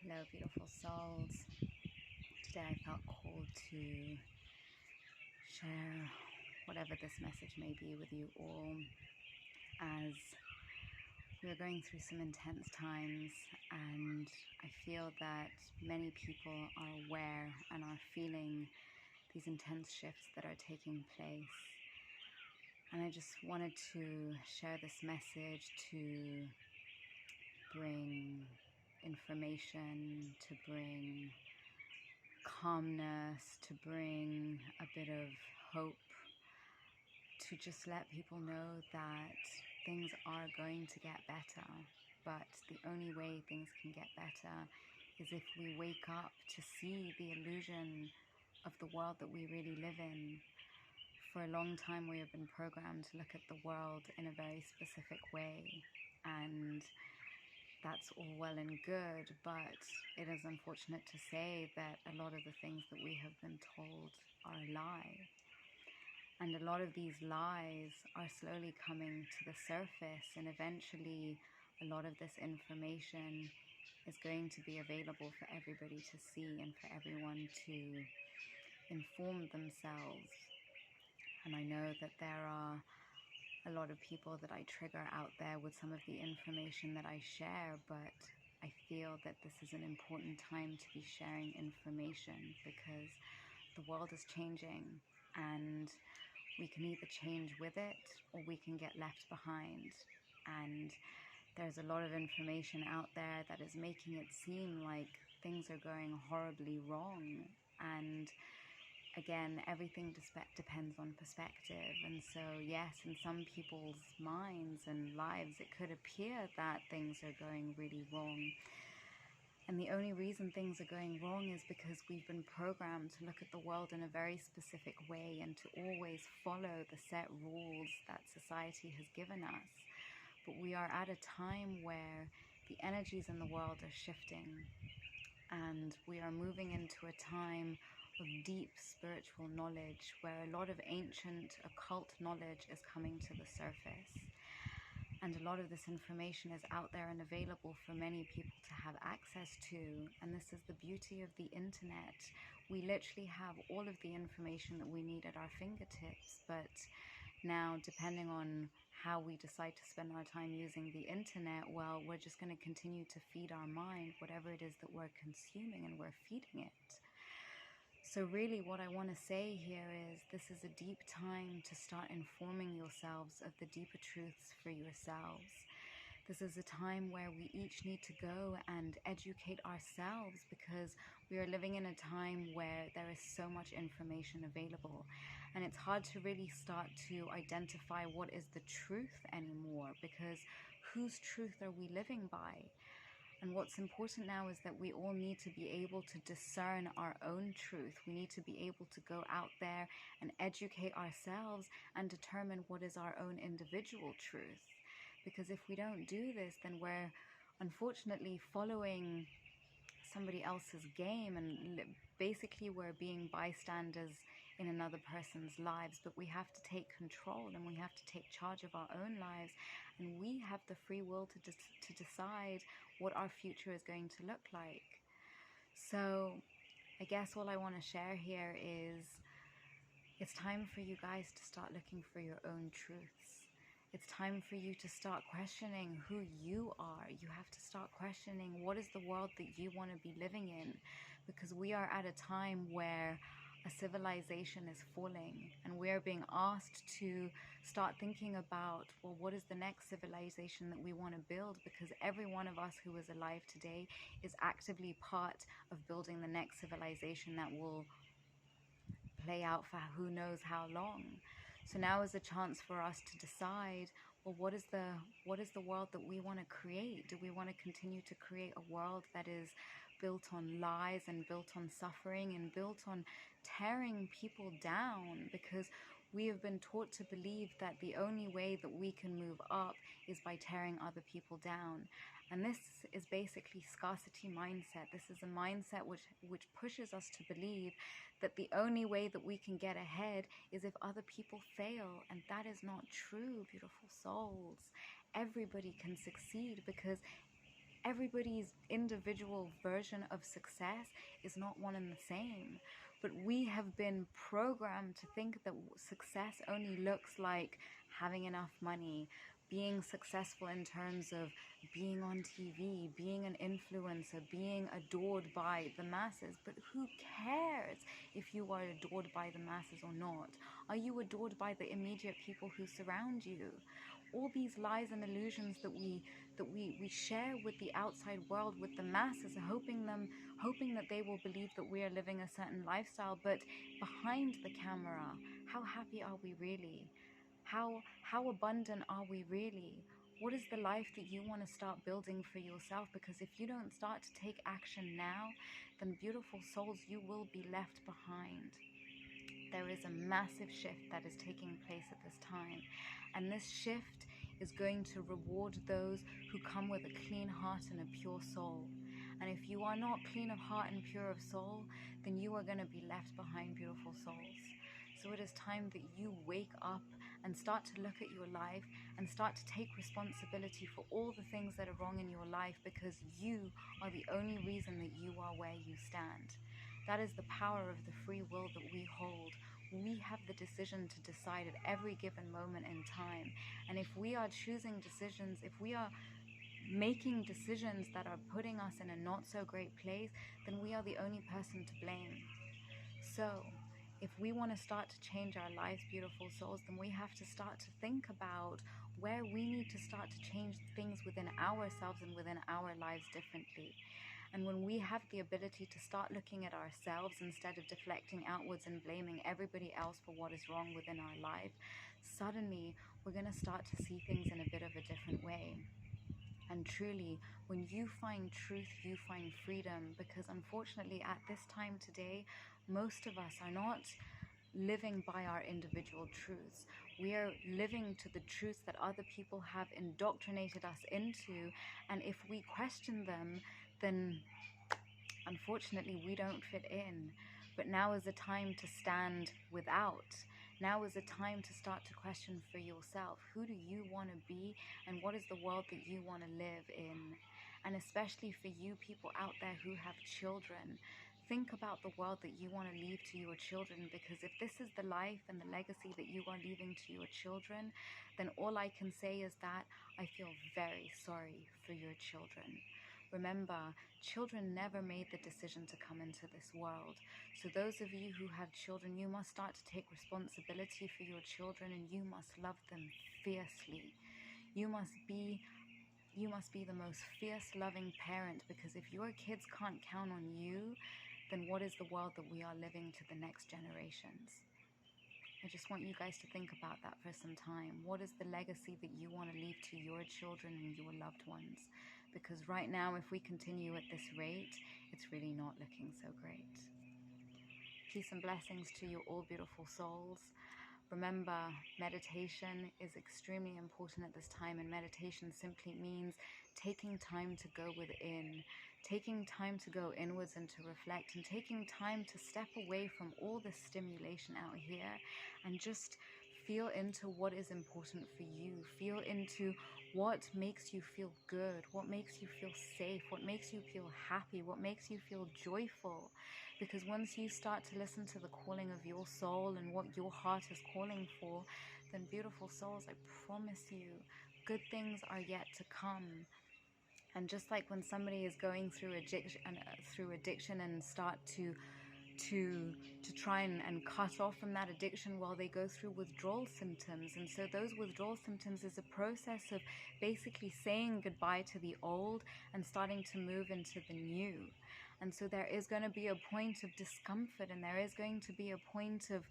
Hello, beautiful souls. Today I felt called to share whatever this message may be with you all, as we're going through some intense times, and I feel that many people are aware and are feeling these intense shifts that are taking place. And I just wanted to share this message to bring information, to bring calmness, to bring a bit of hope, to just let people know that things are going to get better. But the only way things can get better is if we wake up to see the illusion of the world that we really live in. For a long time, we have been programmed to look at the world in a very specific way, and that's all well and good, but it is unfortunate to say that a lot of the things that we have been told are a lie. And a lot of these lies are slowly coming to the surface, and eventually a lot of this information is going to be available for everybody to see and for everyone to inform themselves. And I know that there are a lot of people that I trigger out there with some of the information that I share, but I feel that this is an important time to be sharing information because the world is changing, and we can either change with it or we can get left behind. And there's a lot of information out there that is making it seem like things are going horribly wrong. And again, everything depends on perspective. And so, yes, in some people's minds and lives, it could appear that things are going really wrong. And the only reason things are going wrong is because we've been programmed to look at the world in a very specific way and to always follow the set rules that society has given us. But we are at a time where the energies in the world are shifting, and we are moving into a time of deep spiritual knowledge where a lot of ancient occult knowledge is coming to the surface. And a lot of this information is out there and available for many people to have access to. And this is the beauty of the internet. We literally have all of the information that we need at our fingertips. But now, depending on how we decide to spend our time using the internet, well, we're just going to continue to feed our mind whatever it is that we're consuming, and we're feeding it. So really what I want to say here is this is a deep time to start informing yourselves of the deeper truths for yourselves. This is a time where we each need to go and educate ourselves, because we are living in a time where there is so much information available, and it's hard to really start to identify what is the truth anymore, because whose truth are we living by? And what's important now is that we all need to be able to discern our own truth. We need to be able to go out there and educate ourselves and determine what is our own individual truth. Because if we don't do this, then we're unfortunately following somebody else's game, and basically we're being bystanders in another person's lives. But we have to take control, and we have to take charge of our own lives, and we have the free will to decide what our future is going to look like. So I guess all I want to share here is it's time for you guys to start looking for your own truths. It's time for you to start questioning who you are. You have to start questioning what is the world that you want to be living in, because we are at a time where a civilization is falling, and we are being asked to start thinking about, well, what is the next civilization that we want to build? Because every one of us who is alive today is actively part of building the next civilization that will play out for who knows how long. So now is a chance for us to decide, well, what is the world that we want to create? Do we want to continue to create a world that is built on lies and built on suffering and built on tearing people down? Because we have been taught to believe that the only way that we can move up is by tearing other people down. And this is basically scarcity mindset. This is a mindset which pushes us to believe that the only way that we can get ahead is if other people fail. And that is not true, beautiful souls. Everybody can succeed, because Everybody's individual version of success is not one and the same. But we have been programmed to think that success only looks like having enough money, being successful in terms of being on TV, being an influencer, being adored by the masses. But who cares if you are adored by the masses or not? Are you adored by the immediate people who surround you? All these lies and illusions that we share with the outside world, with the masses, hoping that they will believe that we are living a certain lifestyle. But behind the camera, how happy are we really? How abundant are we really? What is the life that you want to start building for yourself? Because if you don't start to take action now, then beautiful souls, you will be left behind. There is a massive shift that is taking place at this time, and this shift is going to reward those who come with a clean heart and a pure soul. And if you are not clean of heart and pure of soul, then you are going to be left behind, beautiful souls. So it is time that you wake up and start to look at your life and start to take responsibility for all the things that are wrong in your life, because you are the only reason that you are where you stand. That is the power of the free will that we hold. We have the decision to decide at every given moment in time. And if we are choosing decisions, if we are making decisions that are putting us in a not so great place, then we are the only person to blame. So if we want to start to change our lives, beautiful souls, then we have to start to think about where we need to start to change things within ourselves and within our lives differently. And when we have the ability to start looking at ourselves instead of deflecting outwards and blaming everybody else for what is wrong within our life, suddenly we're going to start to see things in a bit of a different way. And truly, when you find truth, you find freedom. Because unfortunately, at this time today, most of us are not living by our individual truths. We are living to the truths that other people have indoctrinated us into. And if we question them, then unfortunately we don't fit in. But now is a time to stand without. Now is a time to start to question for yourself. Who do you want to be, and what is the world that you want to live in? And especially for you people out there who have children, think about the world that you want to leave to your children. Because if this is the life and the legacy that you are leaving to your children, then all I can say is that I feel very sorry for your children. Remember, children never made the decision to come into this world. So those of you who have children, you must start to take responsibility for your children, and you must love them fiercely. You must be the most fierce, loving parent, because if your kids can't count on you, then what is the world that we are living to the next generations? I just want you guys to think about that for some time. What is the legacy that you want to leave to your children and your loved ones? Because right now, if we continue at this rate, it's really not looking so great. Peace and blessings to you all, beautiful souls. Remember, meditation is extremely important at this time, and meditation simply means taking time to go within, taking time to go inwards and to reflect, and taking time to step away from all the stimulation out here and just feel into what is important for you. Feel into what makes you feel good, what makes you feel safe, what makes you feel happy, what makes you feel joyful. Because once you start to listen to the calling of your soul and what your heart is calling for, then beautiful souls, I promise you, good things are yet to come. And just like when somebody is going through addiction and start to try and cut off from that addiction, while they go through withdrawal symptoms. And so those withdrawal symptoms is a process of basically saying goodbye to the old and starting to move into the new. And so there is going to be a point of discomfort, and there is going to be a point of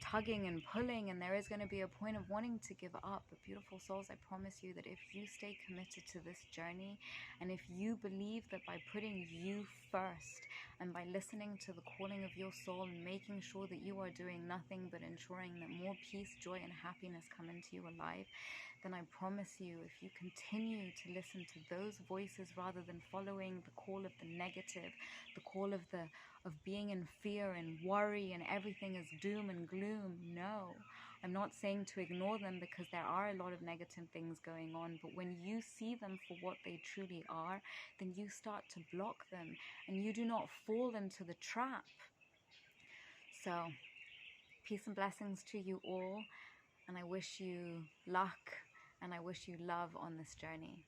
tugging and pulling, and there is going to be a point of wanting to give up. But beautiful souls, I promise you that if you stay committed to this journey, and if you believe that by putting you first and by listening to the calling of your soul and making sure that you are doing nothing but ensuring that more peace, joy, and happiness come into your life, then I promise you, if you continue to listen to those voices rather than following the call of the negative, the call of being in fear and worry and everything is doom and gloom, no. I'm not saying to ignore them, because there are a lot of negative things going on, but when you see them for what they truly are, then you start to block them and you do not fall into the trap. So, peace and blessings to you all, and I wish you luck and I wish you love on this journey.